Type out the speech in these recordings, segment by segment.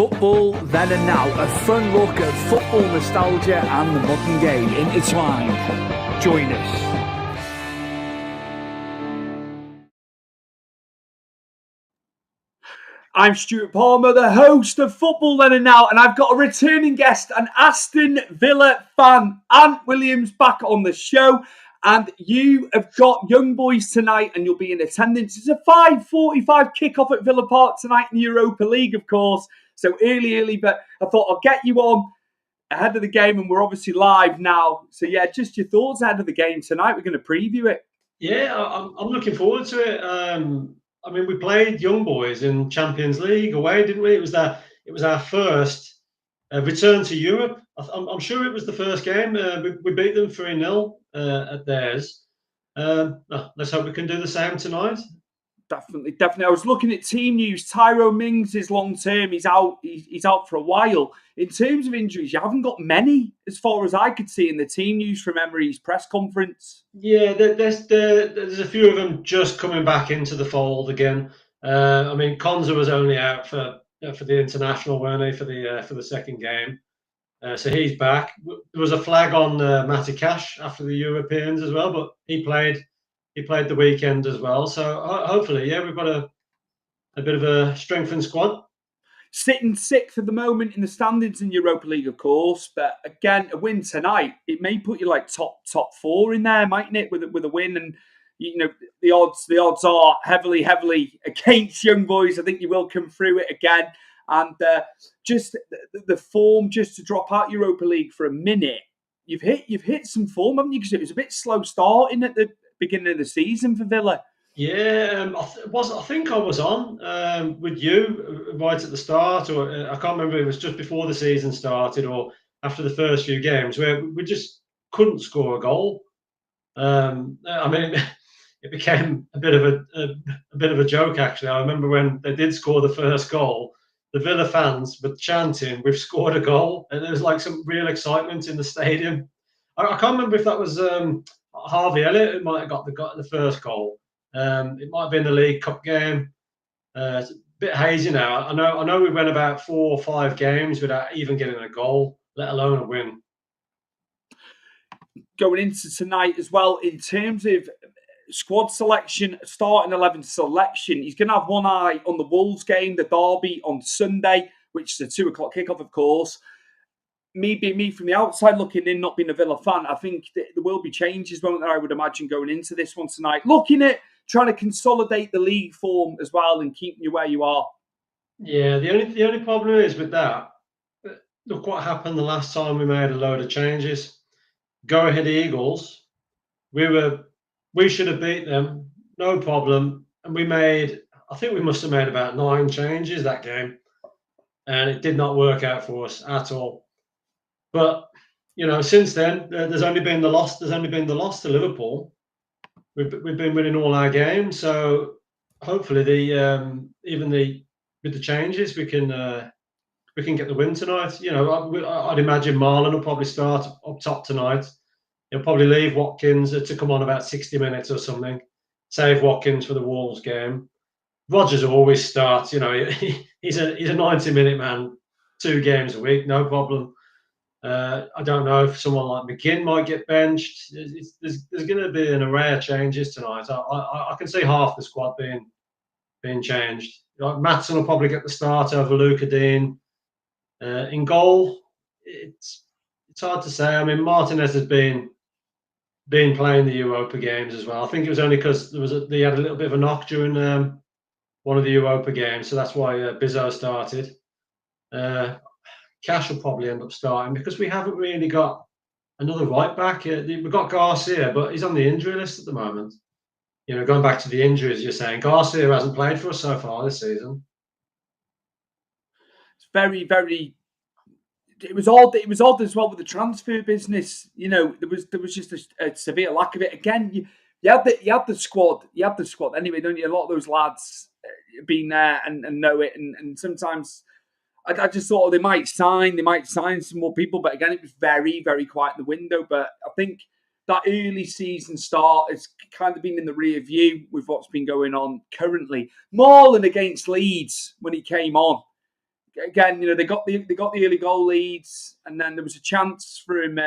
Football then and now, a fun look at football nostalgia and the modern game intertwined. Join us. I'm Stuart Palmer, the host of Football Then and Now, and I've got a returning guest, an Aston Villa fan, Ant Williams, back on the show. And you have got young boys tonight, and you'll be in attendance. It's a 5:45 kickoff at Villa Park tonight in the Europa League, of course. So early, but I thought I'll get you on ahead of the game, and we're obviously live now. So yeah, just your thoughts ahead of the game tonight. We're going to preview it. Yeah, I'm looking forward to it. I mean, we played young boys in Champions League away, didn't we? It was our first return to Europe. I'm sure it was the first game. We beat them 3-0 at theirs. Let's hope we can do the same tonight. Definitely. I was looking at team news. Tyrone Mings is long term. He's out. He's out for a while. In terms of injuries, you haven't got many, as far as I could see in the team news from Emery's press conference. Yeah, there's a few of them just coming back into the fold again. I mean, Konza was only out for the international, weren't he, for the second game? So he's back. There was a flag on Matty Cash after the Europeans as well, but he played the weekend as well. So hopefully, yeah, we've got a bit of a strengthened squad. Sitting sixth at the moment in the standings in Europa League, of course. But again, a win tonight, it may put you like top four in there, mightn't it? With a win, and you know the odds are heavily against young boys. I think you will come through it again. And just the form, just to drop out Europa League for a minute, you've hit some form, haven't you? Because it was a bit slow starting at the beginning of the season for Villa. Yeah, I think I was on with you right at the start, or I can't remember. It was just before the season started, or after the first few games, where we just couldn't score a goal. I mean, it became a bit of a joke actually. I remember when they did score the first goal, the Villa fans were chanting, "We've scored a goal," and there was like some real excitement in the stadium. I can't remember if that was Harvey Elliott who might have got the first goal. It might have been the League Cup game. It's a bit hazy now. I know we went about 4 or 5 games without even getting a goal, let alone a win. Going into tonight as well, in terms of squad selection, starting 11 selection, he's going to have one eye on the Wolves game, the derby on Sunday, which is a 2:00 kickoff, of course. Me from the outside looking in, not being a Villa fan, I think there will be changes, won't there? I would imagine going into this one tonight, looking at trying to consolidate the league form as well and keeping you where you are. Yeah, the only problem is with that. Look what happened the last time we made a load of changes. Go ahead, Eagles. We should have beat them, no problem. And I think we must have made about 9 changes that game, and it did not work out for us at all. But since then, there's only been the loss. There's only been the loss to Liverpool. We've been winning all our games, so hopefully with the changes we can get the win tonight. I'd imagine Marlon will probably start up top tonight. He'll probably leave Watkins to come on about 60 minutes or something. Save Watkins for the Wolves game. Rodgers will always start. He's a 90-minute man, 2 games a week, no problem. I don't know if someone like McGinn might get benched. There's going to be an array of changes tonight. I can see half the squad being changed. Maatsen will probably get the start over Luca Dean. In goal, it's hard to say. I mean, Martinez has been playing the Europa games as well. I think it was only because they had a little bit of a knock during one of the Europa games, so that's why Bizzo started. Cash will probably end up starting because we haven't really got another right back. We've got Garcia, but he's on the injury list at the moment. Going back to the injuries, you're saying Garcia hasn't played for us so far this season. It's very, very. It was odd. It was odd as well with the transfer business. There was just a severe lack of it. Again, you had the squad. You had the squad anyway, don't you? A lot of those lads been there and know it, and sometimes. I just thought they might sign some more people, but again, it was very, very quiet in the window. But I think that early season start has kind of been in the rear view with what's been going on currently. Marlon against Leeds when he came on, again, they got the early goal leads, and then there was a chance from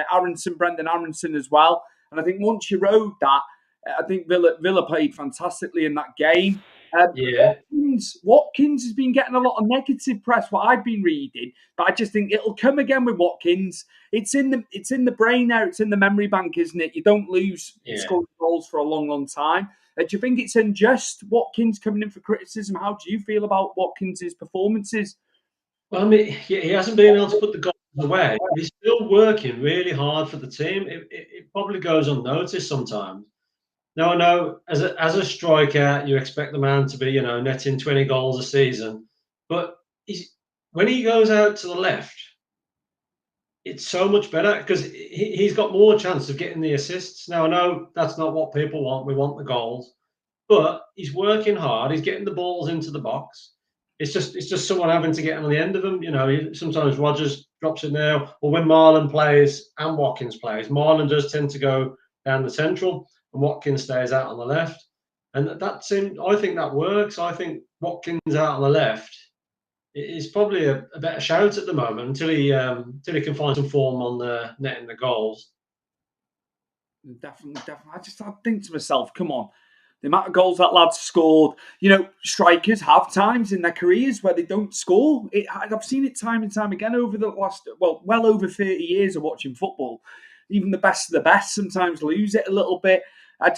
Brendan Aronson as well. And I think once you rode that, I think Villa played fantastically in that game. Yeah. Watkins has been getting a lot of negative press, what I've been reading, but I just think it'll come again with Watkins. It's in the brain there, it's in the memory bank, isn't it? You don't lose scoring goals for a long, long time. Do you think it's unjust, Watkins coming in for criticism? How do you feel about Watkins' performances? Well, I mean, he hasn't been able to put the goals away, but he's still working really hard for the team. It probably goes unnoticed sometimes. Now, I know as a striker, you expect the man to be, netting 20 goals a season, but when he goes out to the left, it's so much better because he's got more chance of getting the assists. Now, I know that's not what people want. We want the goals, but he's working hard. He's getting the balls into the box. It's just someone having to get on the end of them. Sometimes Rodgers drops in there, or when Marlon plays and Watkins plays, Marlon does tend to go down the central, and Watkins stays out on the left. And I think that works. I think Watkins out on the left is probably a better shout at the moment until he can find some form on the netting the goals. Definitely. I think to myself, come on, the amount of goals that lad's scored. Strikers have times in their careers where they don't score. I've seen it time and time again over the last, well over 30 years of watching football. Even the best of the best sometimes lose it a little bit. I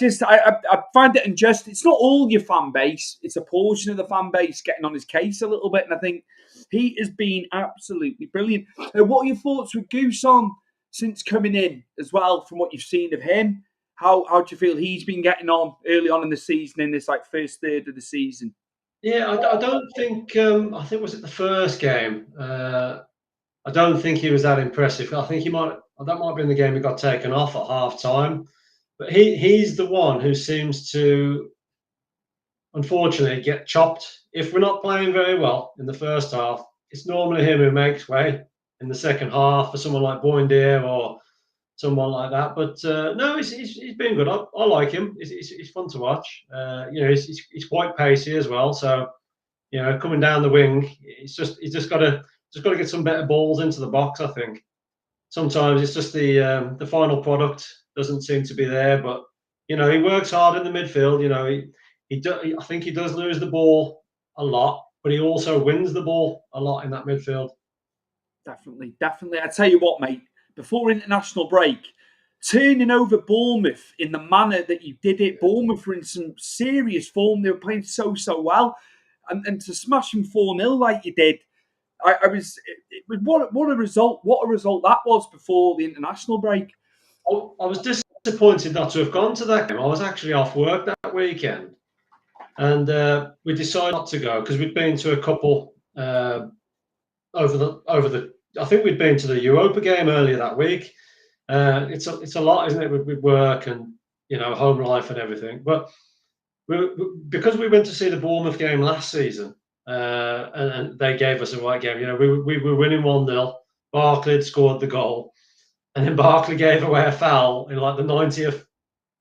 find it unjust. It's not all your fan base. It's a portion of the fan base getting on his case a little bit. And I think he has been absolutely brilliant. What are your thoughts with Goose on since coming in as well, from what you've seen of him? How do you feel he's been getting on early on in the season, in this first third of the season? Yeah, I don't think. I think was it the first game. I don't think he was that impressive. I think that might have been the game he got taken off at half time. But he's the one who seems to, unfortunately, get chopped. If we're not playing very well in the first half, it's normally him who makes way in the second half for someone like Boindier or someone like that. But no, he's been good. I like him. He's fun to watch. He's quite pacey as well. So coming down the wing, he's just got to get some better balls into the box. I think sometimes it's just the final product doesn't seem to be there. But he works hard in the midfield. I think he does lose the ball a lot, but he also wins the ball a lot in that midfield. Definitely. I tell you what, mate. Before international break, turning over Bournemouth in the manner that you did it, Bournemouth were in some serious form. They were playing so well, and to smash them 4-0 like you did, what a result! What a result that was before the international break. I was disappointed not to have gone to that game. I was actually off work that weekend, and we decided not to go because we'd been to a couple over the. I think we'd been to the Europa game earlier that week. It's a lot, isn't it, with work and home life and everything. But because we went to see the Bournemouth game last season, and they gave us a right game. We were winning 1-0. Barkley had scored the goal, and then Barkley gave away a foul in like the 90th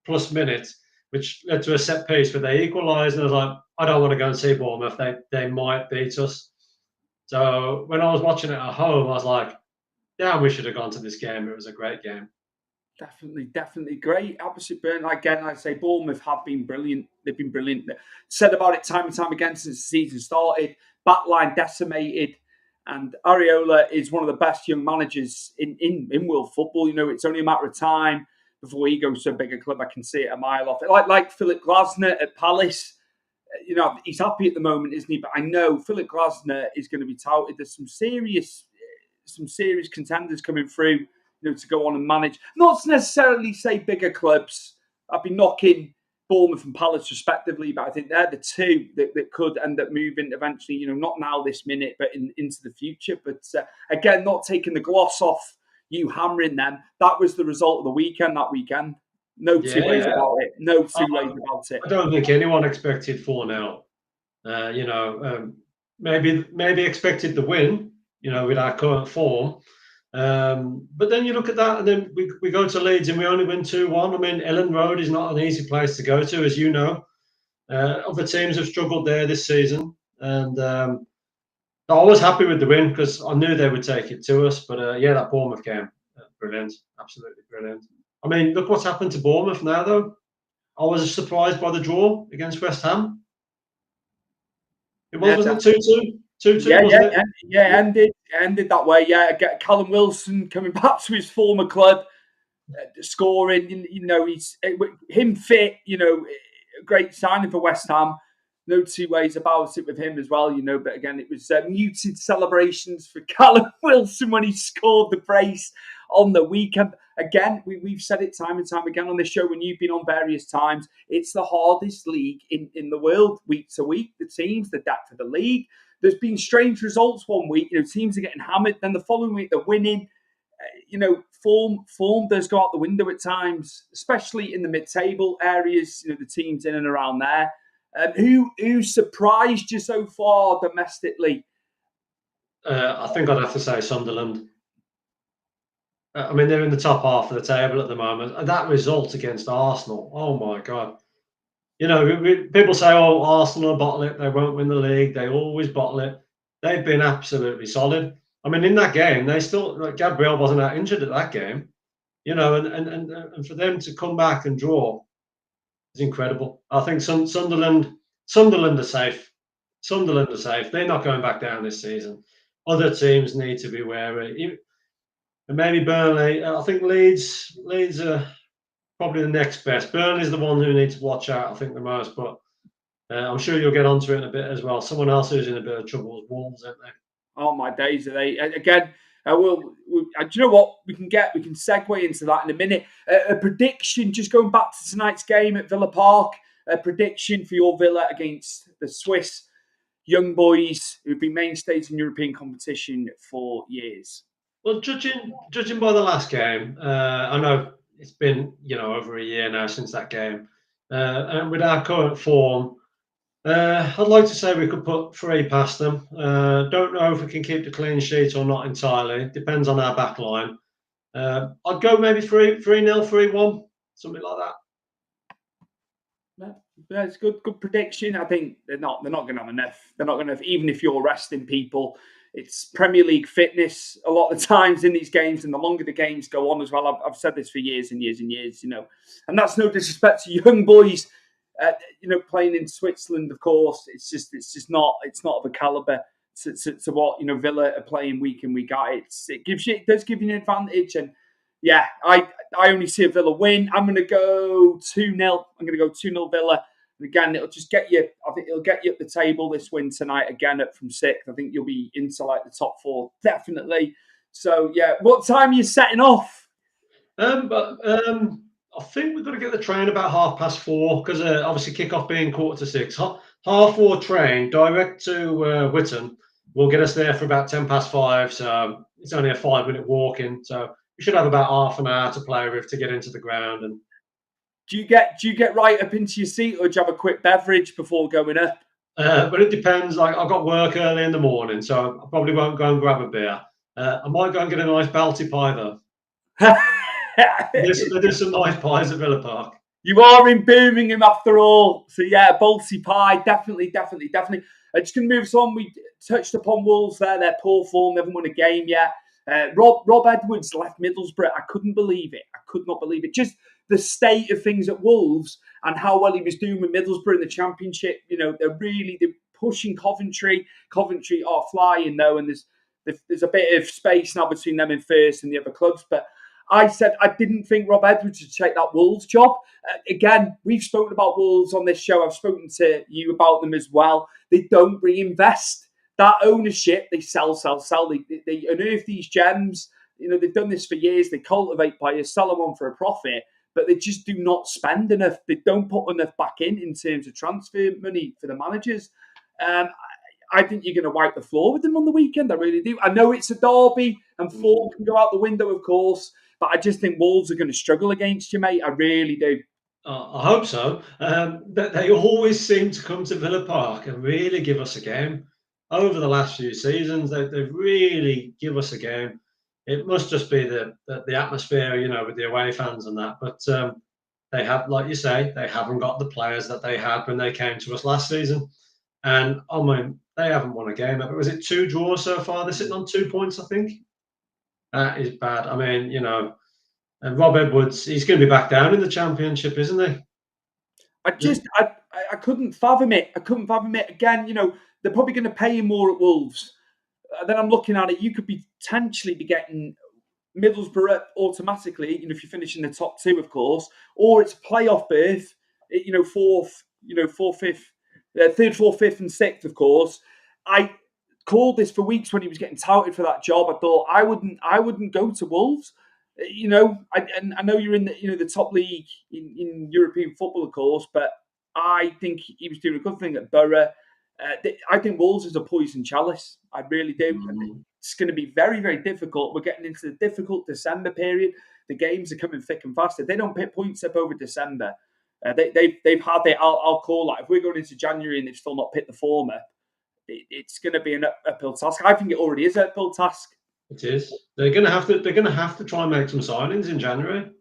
plus minute, which led to a set piece where they equalised. And I was like, I don't want to go and see Bournemouth. They might beat us. So when I was watching it at home, I was like, yeah, we should have gone to this game. It was a great game. Definitely great. Opposite Burn. Again, I say Bournemouth have been brilliant. They've been brilliant. Said about it time and time again since the season started. Backline decimated. And Areola is one of the best young managers in world football. It's only a matter of time before he goes to a bigger club. I can see it a mile off. Like Philip Glasner at Palace. He's happy at the moment, isn't he? But I know Philip Glasner is going to be touted. There's some serious contenders coming through, to go on and manage. Not to necessarily say bigger clubs. I've been knocking Bournemouth and Palace respectively, but I think they're the two that could end up moving eventually, not now this minute, but into the future. But again, not taking the gloss off you hammering them. That was the result of the weekend that weekend. No two ways about it. No two ways about it. I don't think anyone expected 4-0. Maybe expected the win, with our current form. But then you look at that, and then we go to Leeds and we only win 2-1. I mean, Ellen Road is not an easy place to go to, as you know. Other teams have struggled there this season, and I was happy with the win because I knew they would take it to us. But yeah, that Bournemouth game, brilliant, absolutely brilliant. I mean, look what's happened to Bournemouth now, though. I was surprised by the draw against West Ham. It Yeah, wasn't it 2-2? 2-2, yeah, yeah, wasn't it? yeah, yeah. Ended that way. Yeah, get Callum Wilson coming back to his former club, scoring. He's him fit. A great signing for West Ham. No two ways about it with him as well. But again, it was muted celebrations for Callum Wilson when he scored the brace on the weekend. Again, we've said it time and time again on this show when you've been on various times. It's the hardest league in the world, week to week. The teams, the depth of the league. There's been strange results one week. Teams are getting hammered. Then the following week they're winning. Form does go out the window at times, especially in the mid-table areas. The teams in and around there. Who surprised you so far domestically? I think I'd have to say Sunderland. I mean, they're in the top half of the table at the moment. And that result against Arsenal, oh my God. People say, oh, Arsenal will bottle it. They won't win the league. They always bottle it. They've been absolutely solid. I mean, in that game, they still, Gabriel wasn't that injured at that game, and for them to come back and draw is incredible. I think Sunderland are safe. Sunderland are safe. They're not going back down this season. Other teams need to be wary. And maybe Burnley. I think Leeds are probably the next best. Burnley's the one who needs to watch out, I think, the most. But I'm sure you'll get onto it in a bit as well. Someone else who's in a bit of trouble is Wolves, aren't they? Oh my days, are they again? Do you know what we can segue into that in a minute. A prediction, just going back to tonight's game at Villa Park. A prediction for your Villa against the Swiss young boys who've been mainstays in European competition for years. Well, judging by the last game, I know it's been over a year now since that game, and with our current form, I'd like to say we could put 3 past them. Don't know if we can keep the clean sheet or not entirely. Depends on our back line. I'd go maybe 3-0, 3-1, something like that. That's good prediction. I think they're not going to have enough. They're not going to, even if you're resting people. It's Premier League fitness a lot of the times in these games, and the longer the games go on as well. I've said this for years and years and years, and that's no disrespect to young boys, playing in Switzerland. Of course, it's just not of a caliber to what Villa are playing week in week out. It does give you an advantage, and yeah, I only see a Villa win. I'm going to go 2-0. I'm going to go 2-0 Villa. And again, it'll just get you. I think it'll get you at the table this win tonight. Again, up from 6th. I think you'll be into the top 4 definitely. So yeah, what time are you setting off? I think we've got to get the train about 4:30 because obviously kick-off being 5:45. 4:30 train direct to Whitton will get us there for about 5:10. So it's only a 5-minute walk in. So we should have about half an hour to play with to get into the ground. And do you get right up into your seat, or do you have a quick beverage before going up? But it depends. Like, I've got work early in the morning, so I probably won't go and grab a beer. I might go and get a nice Balti pie though. There's some nice pies at Villa Park. You are in Birmingham after all, so yeah, Balti pie, definitely. Just going to move us on. We touched upon Wolves there; their poor form, they haven't won a game yet. Rob Edwards left Middlesbrough. I couldn't believe it. I could not believe it. Just the state of things at Wolves and how well he was doing with Middlesbrough in the Championship. They're pushing Coventry. Coventry are flying though, and there's a bit of space now between them and first and the other clubs. But I said I didn't think Rob Edwards would take that Wolves job. Again, we've spoken about Wolves on this show. I've spoken to you about them as well. They don't reinvest. That ownership, they sell. They unearth these gems. They've done this for years. They cultivate players, sell them on for a profit, but they just do not spend enough. They don't put enough back in terms of transfer money for the managers. I think you're going to wipe the floor with them on the weekend. I really do. I know it's a derby and form can go out the window, of course, but I just think Wolves are going to struggle against you, mate. I really do. I hope so. They always seem to come to Villa Park and really give us a game. Over the last few seasons, they really give us a game. It must just be the atmosphere, with the away fans and that. But they have, like you say, they haven't got the players that they had when they came to us last season. And I mean, they haven't won a game. Was it 2 draws so far? They're sitting on 2 points, I think. That is bad. I mean, and Rob Edwards, he's going to be back down in the Championship, isn't he? I couldn't fathom it. I couldn't fathom it. Again, they're probably going to pay him more at Wolves. Then I'm looking at it. You could potentially be getting Middlesbrough automatically, if you finish in the top 2, of course, or it's a playoff berth, fourth, fifth, third, fourth, fifth, and sixth, of course. I called this for weeks when he was getting touted for that job. I thought I wouldn't go to Wolves. I know you're in the top league in European football, of course, but I think he was doing a good thing at Borough. I think Wolves is a poison chalice. I really do. And it's going to be very, very difficult. We're getting into the difficult December period. The games are coming thick and fast. If they don't pick points up over December, they've had it. I'll call that. If we're going into January and they've still not picked the form up, it's going to be an uphill task. I think it already is an uphill task. It is. They're going to have to try and make some signings in January.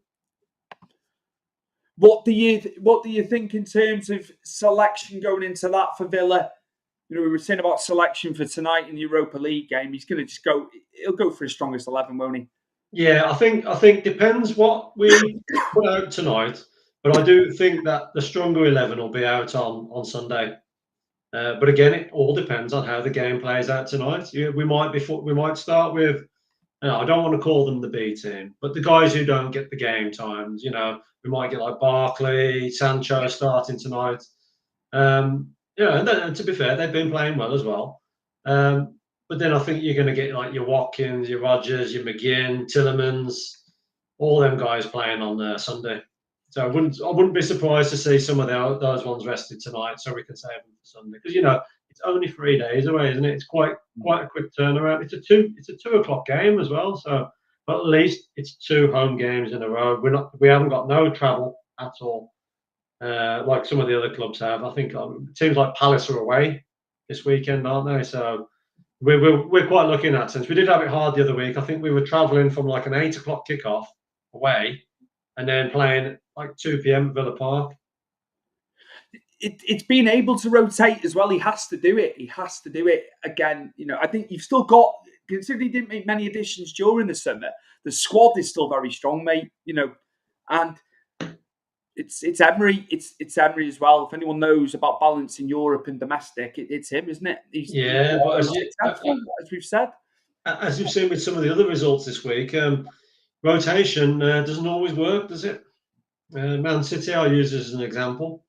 What do you think in terms of selection going into that for Villa? We were saying about selection for tonight in the Europa League game. He's going to just go. He'll go for his strongest 11, won't he? Yeah, I think depends what we put out tonight, but I do think that the stronger 11 will be out on Sunday. But again, it all depends on how the game plays out tonight. We might start with, I don't want to call them the B team, but the guys who don't get the game times. We might get like Barkley, Sancho starting tonight. And to be fair, they've been playing well as well. But then I think you're going to get like your Watkins, your Rodgers, your McGinn, Tillemans, all them guys playing on Sunday. So I wouldn't be surprised to see some of those ones rested tonight, so we can save them for Sunday. Because it's only 3 days away, isn't it? It's quite a quick turnaround. It's a 2 o'clock game as well, so at least it's 2 home games in a row. We haven't got no travel at all, like some of the other clubs have. I think teams like Palace are away this weekend, aren't they? So we're quite lucky in that sense. We did have it hard the other week. I think we were travelling from like an 8 o'clock kickoff away, and then playing like 2 p.m. at Villa Park. It's being able to rotate as well. He has to do it. He has to do it again. I think you've still got, considering he didn't make many additions during the summer, the squad is still very strong, mate. And it's Emery. It's Emery as well. If anyone knows about balancing Europe and domestic, it's him, isn't it? But as we've said, as you've seen with some of the other results this week, rotation doesn't always work, does it? Man City, I'll use as an example.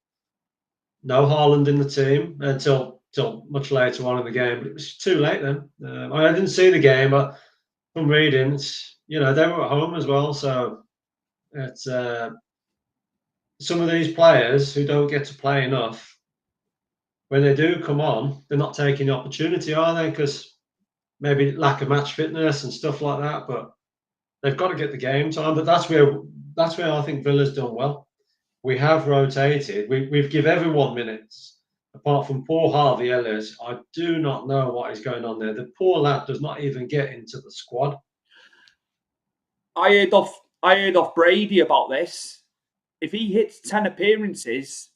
No Haaland in the team until much later on in the game, but it was too late then. I didn't see the game, but from reading, they were at home as well, so it's some of these players who don't get to play enough. When they do come on, they're not taking the opportunity, are they? Because maybe lack of match fitness and stuff like that, but they've got to get the game time. But that's where I think Villa's done well. We have rotated. We've give everyone minutes, apart from poor Harvey Ellis. I do not know what is going on there. The poor lad does not even get into the squad. I heard off Brady about this. If he hits 10 appearances,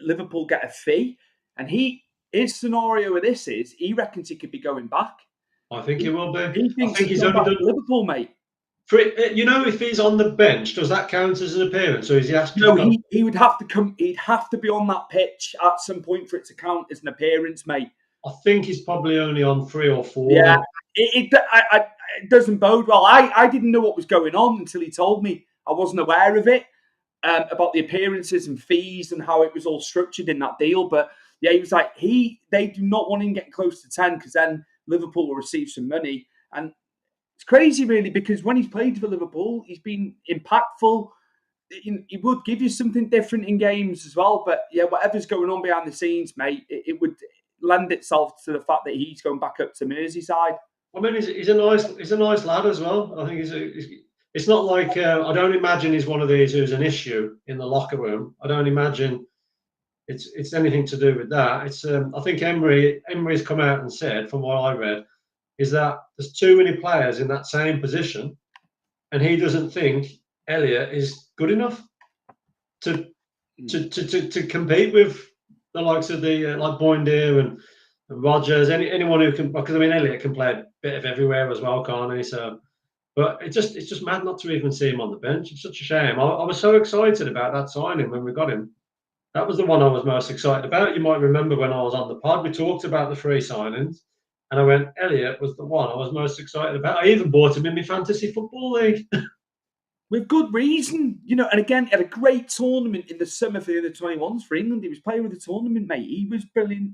Liverpool get a fee, and his scenario with this is he reckons he could be going back. I think he will be. He thinks he's only done Liverpool, mate. If he's on the bench, does that count as an appearance, or is he actually? No, he would have to come. He'd have to be on that pitch at some point for it to count as an appearance, mate. I think he's probably only on 3 or 4. Yeah, it doesn't bode well. I didn't know what was going on until he told me. I wasn't aware of it about the appearances and fees and how it was all structured in that deal. But yeah, he was like they do not want him getting close to 10 because then Liverpool will receive some money. And it's crazy, really, because when he's played for Liverpool, he's been impactful. He would give you something different in games as well. But yeah, whatever's going on behind the scenes, mate, it would lend itself to the fact that he's going back up to Merseyside. I mean, he's a nice lad as well. I think it's not like I don't imagine he's one of these who's an issue in the locker room. I don't imagine it's anything to do with that. It's I think Emery's come out and said, from what I read, is that there's too many players in that same position, and he doesn't think Elliott is good enough to compete with the likes of the like Boindir and Rogers, anyone who can, because I mean Elliot can play a bit of everywhere as well, can't he? So, but it's just mad not to even see him on the bench. It's such a shame. I was so excited about that signing when we got him. That was the one I was most excited about. You might remember when I was on the pod, we talked about the free signings, and I went, Elliot was the one I was most excited about. I even bought him in my fantasy football league. With good reason, and again, he had a great tournament in the summer for the under-21s for England. He was player of the tournament, mate. He was brilliant.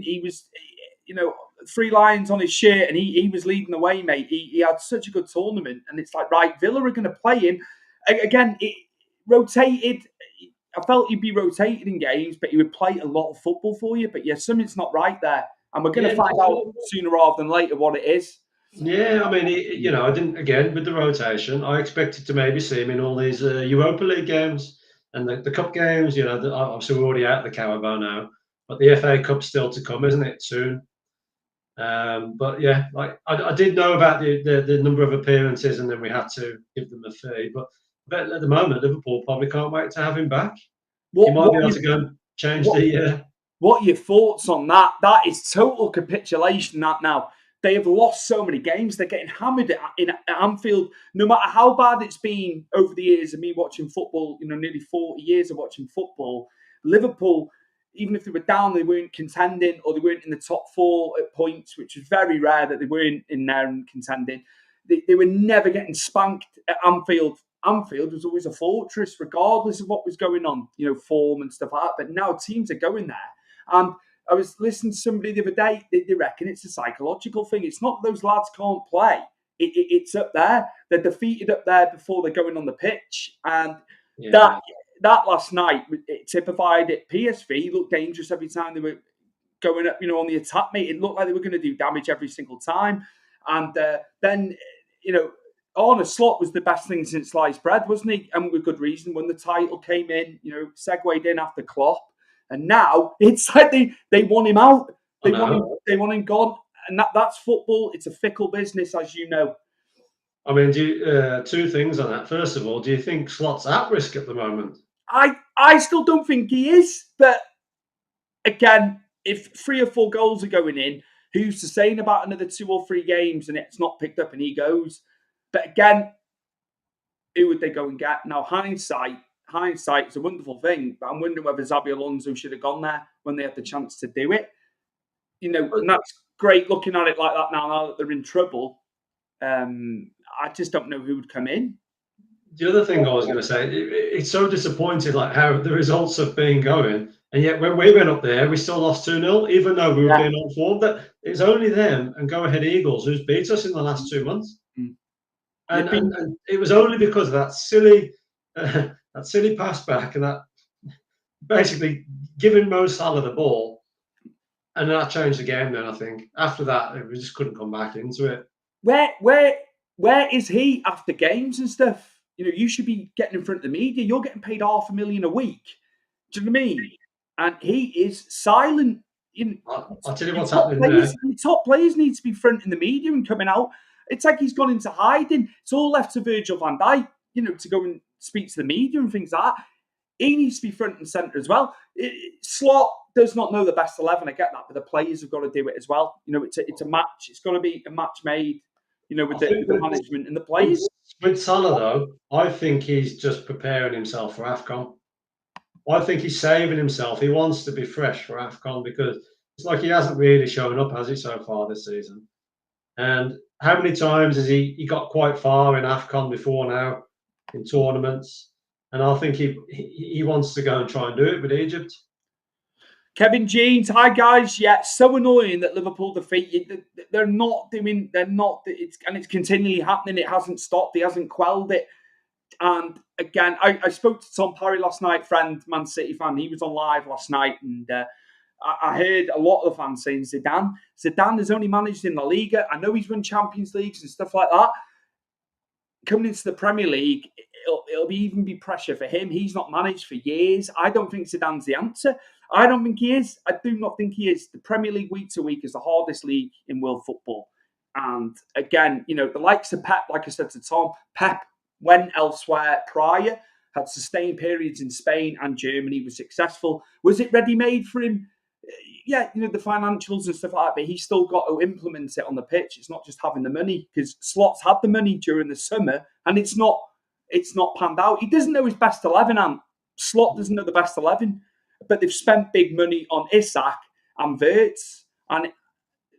He was, 3 lions on his shirt, and he was leading the way, mate. He had such a good tournament, and it's like, right, Villa are going to play him. Again, it rotated. I felt he'd be rotated in games, but he would play a lot of football for you. But yeah, something's not right there. And we're going to find out sooner rather than later what it is. Yeah, I mean, I didn't, again, with the rotation, I expected to maybe see him in all these Europa League games and the cup games. Obviously we're already out of the Carabao now, but the FA Cup's still to come, isn't it, soon? But yeah, like I did know about the number of appearances, and then we had to give them a fee. But at the moment, Liverpool probably can't wait to have him back. He might be able to go and change the. What are your thoughts on that? That is total capitulation. That now they have lost so many games. They're getting hammered at Anfield. No matter how bad it's been over the years of me watching football, nearly 40 years of watching football, Liverpool, even if they were down, they weren't contending, or they weren't in the top 4 at points, which is very rare that they weren't in there and contending. They were never getting spanked at Anfield. Anfield was always a fortress, regardless of what was going on, form and stuff like that. But now teams are going there. And I was listening to somebody the other day, they reckon it's a psychological thing. It's not those lads can't play. It's up there. They're defeated up there before they're going on the pitch. And that last night, it typified it. PSV looked dangerous every time they were going up, on the attack, mate. It looked like they were going to do damage every single time. And then, Arne Slot was the best thing since sliced bread, wasn't he? And with good reason. When the title came in, segued in after Klopp. And now it's like they want him out. They want him gone. And that's football. It's a fickle business, as you know. I mean, two things on that. First of all, do you think Slot's at risk at the moment? I still don't think he is. But again, if 3 or 4 goals are going in, who's to say about another 2 or 3 games and it's not picked up and he goes? But again, who would they go and get? Now, hindsight is a wonderful thing, but I'm wondering whether Xabi Alonso should have gone there when they had the chance to do it. And that's great looking at it like that now that they're in trouble. I just don't know who would come in. The other thing I was going to say, it's so disappointing, like how the results have been going, and yet when we went up there, we still lost 2-0, even though we were being on form. That it's only them and Go Ahead Eagles who's beat us in the last 2 months, and it was only because of that silly pass back and that basically giving Mo Salah the ball, and that changed the game. Then I think after that, we just couldn't come back into it. Where is he after games and stuff? You should be getting in front of the media. You're getting paid $500,000 a week. Do you know what I mean? And he is silent. I'll tell you what's happening there. The top players need to be fronting the media and coming out. It's like he's gone into hiding. It's all left to Virgil van Dijk, to go and speak to the media and things like that. He needs to be front and centre as well. Slot does not know the best 11. I get that, but the players have got to do it as well. It's a match. It's got to be a match made. With the management and the players. With Salah, though, I think he's just preparing himself for AFCON. I think he's saving himself. He wants to be fresh for AFCON because it's like he hasn't really shown up, has he, so far this season? And how many times has he got quite far in AFCON before now in tournaments? And I think he wants to go and try and do it with Egypt. Kevin Jeans, hi guys. Yeah, so annoying that Liverpool defeated. They're not. It's continually happening. It hasn't stopped. He hasn't quelled it. And again, I spoke to Tom Parry last night, friend, Man City fan. He was on live last night, and I heard a lot of the fans saying Zidane has only managed in La Liga. I know he's won Champions Leagues and stuff like that. Coming into the Premier League, it'll even be pressure for him. He's not managed for years. I don't think Zidane's the answer. I don't think he is. I do not think he is. The Premier League week to week is the hardest league in world football. And again, the likes of Pep, like I said to Tom, Pep went elsewhere prior. had sustained periods in Spain and Germany, was successful. Was it ready-made for him? Yeah, the financials and stuff like that, but he's still got to implement it on the pitch. It's not just having the money, because Slot's had the money during the summer and it's not panned out. He doesn't know his best 11, and Slot doesn't know the best 11, but they've spent big money on Isak and Wirtz, and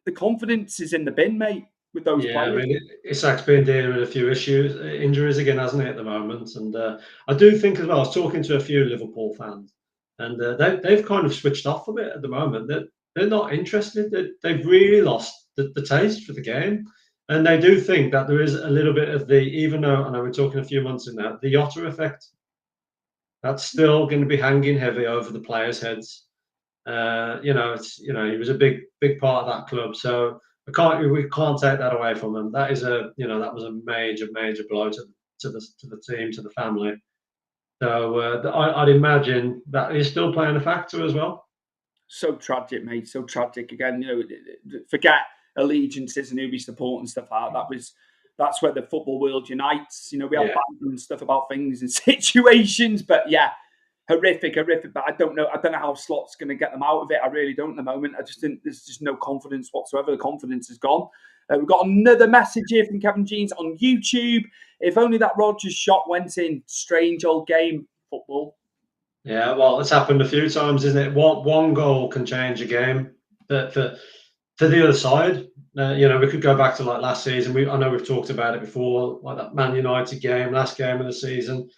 the confidence is in the bin, mate, with those players. I mean, Isak's been dealing with a few injuries again, hasn't he, at the moment? And I do think as well, I was talking to a few Liverpool fans, and they've kind of switched off a bit at the moment. They're not interested. They've really lost the taste for the game. And they do think that there is a little bit of even though I know we're talking a few months in now, the Jota effect. That's still going to be hanging heavy over the players' heads. He was a big part of that club, so we can't take that away from him. That is that was a major blow to the team, to the family. So I'd imagine that is still playing a factor as well. So tragic, mate. So tragic. Again, forget allegiances and who we support and stuff like that. That's where the football world unites. We have banter and stuff about things and situations, but yeah, horrific. But I don't know how Slot's going to get them out of it. I really don't at the moment. I just think there's just no confidence whatsoever. The confidence is gone. We've got another message here from Kevin Jeans on YouTube. If only that Rodgers shot went in. Strange old game, football. Yeah, well, it's happened a few times, isn't it? One goal can change a game. But for the other side, we could go back to like last season. I know we've talked about it before, like that Man United game, last game of the season.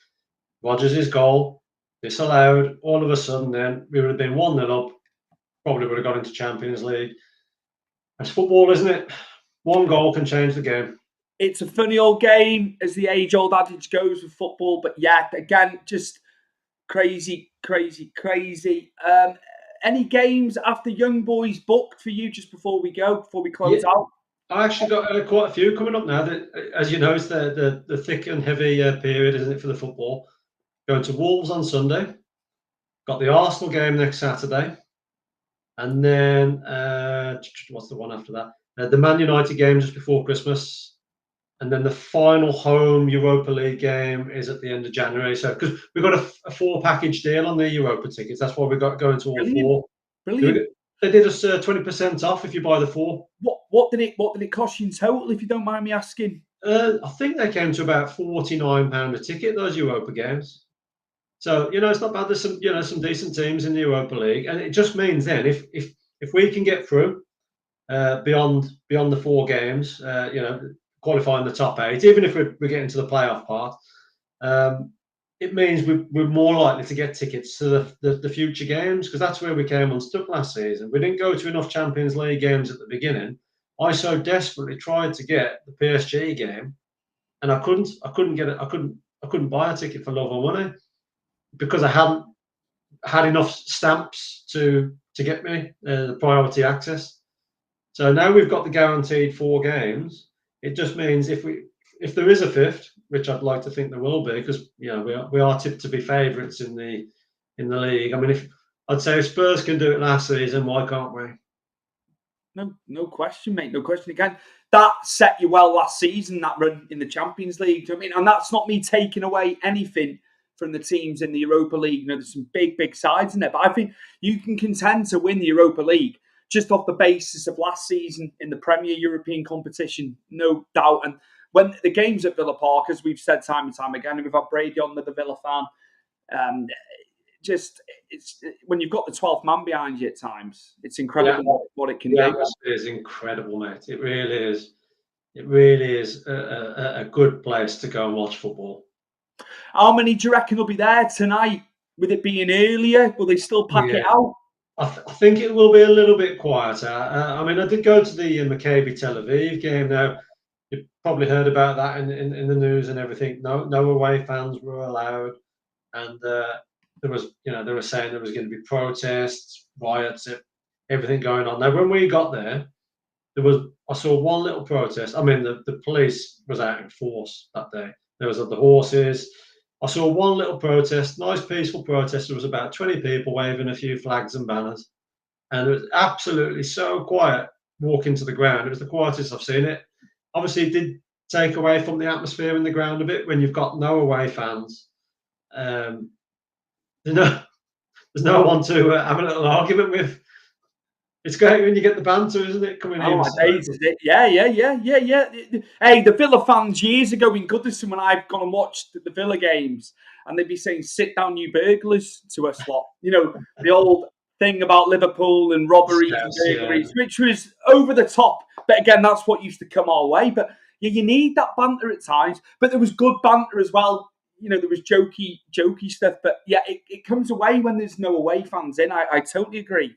Rodgers' goal disallowed. All of a sudden, then we would have been 1-0 up. Probably would have got into Champions League. That's football, isn't it? One goal can change the game. It's a funny old game, as the age-old adage goes with football. But yeah, again, just crazy. Any games after Young Boys booked for you just before we close out? I actually got quite a few coming up now. That, as you know, it's the thick and heavy period, isn't it, for the football? Going to Wolves on Sunday. Got the Arsenal game next Saturday. And then, what's the one after that? The Man United game just before Christmas. And then the final home Europa League game is at the end of January. So, because we've got a 4-package deal on the Europa tickets, that's why we got going to all Brilliant. 4. Brilliant. They did us 20% off if you buy the 4. What did it cost you in total, if you don't mind me asking? I think they came to about £49 a ticket, those Europa games. So it's not bad. There's some decent teams in the Europa League, and it just means then if we can get through beyond the 4 games, qualifying the top 8, even if we're getting to the playoff part, it means we're more likely to get tickets to the future games, because that's where we came unstuck last season. We didn't go to enough Champions League games at the beginning. I so desperately tried to get the PSG game, and I couldn't get it. I couldn't buy a ticket for love or money, because I hadn't had enough stamps to get me the priority access. So now we've got the guaranteed 4 games. It just means if there is a 5th, which I'd like to think there will be, because we are tipped to be favourites in the league. I mean, I'd say if Spurs can do it last season, why can't we? No question, mate. No question. Again, that set you well last season, that run in the Champions League. I mean, and that's not me taking away anything from the teams in the Europa League. There's some big sides in there, but I think you can contend to win the Europa League just off the basis of last season in the Premier European competition, no doubt. And when the games at Villa Park, as we've said time and time again, and we've had Brady on, the Villa fan, it's when you've got the 12th man behind you at times, it's incredible what it can do. It is incredible, mate. It really is. It really is a good place to go and watch football. How many do you reckon will be there tonight? With it being earlier, will they still pack it out? I think it will be a little bit quieter. I mean, I did go to the Maccabi Tel Aviv game. Now, you've probably heard about that in the news and everything. No away fans were allowed, and there was, they were saying there was going to be protests, riots, everything going on. Now, when we got there, I saw one little protest. I mean, the police was out in force that day. There was the horses. I saw one little protest, nice peaceful protest. There was about 20 people waving a few flags and banners, and it was absolutely so quiet walking to the ground. It was the quietest I've seen it. Obviously, it did take away from the atmosphere in the ground a bit when you've got no away fans. There's no one to have a little argument with. It's great when you get the banter, isn't it? Coming Oh in. my days, is it? Yeah. Hey, the Villa fans years ago in Goodison, when I've gone and watched the Villa games, and they'd be saying, "Sit down, you burglars," to us lot. You know, the old thing about Liverpool and robberies and Yes, yeah. burglaries, which was over the top. But again, that's what used to come our way. But yeah, you need that banter at times. But there was good banter as well. You know, there was jokey stuff. But yeah, it comes away when there's no away fans in. I totally agree.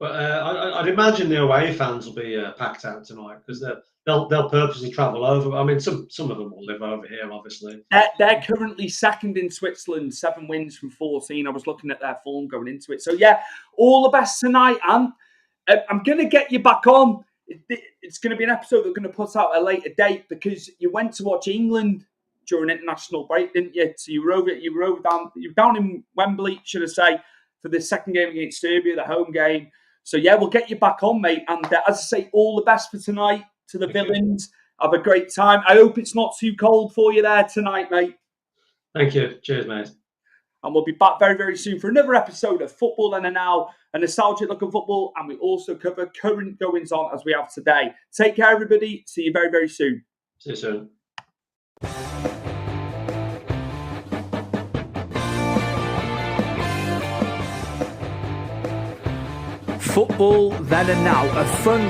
But I'd imagine the away fans will be packed out tonight because they'll purposely travel over. I mean, some of them will live over here, obviously. They're currently second in Switzerland, 7 wins from 14. I was looking at their form going into it. So yeah, all the best tonight, Ant. I'm going to get you back on. It's going to be an episode that we're going to put out at a later date because you went to watch England during international break, didn't you? So you were down in Wembley, should I say, for the second game against Serbia, the home game. So yeah, we'll get you back on, mate. And as I say, all the best for tonight to the Villains. Have a great time. I hope it's not too cold for you there tonight, mate. Thank you. Cheers, mate. And we'll be back very, very soon for another episode of Football and Now, a nostalgic look at football. And we also cover current goings on as we have today. Take care, everybody. See you very, very soon. See you soon. Football Then and Now, a fun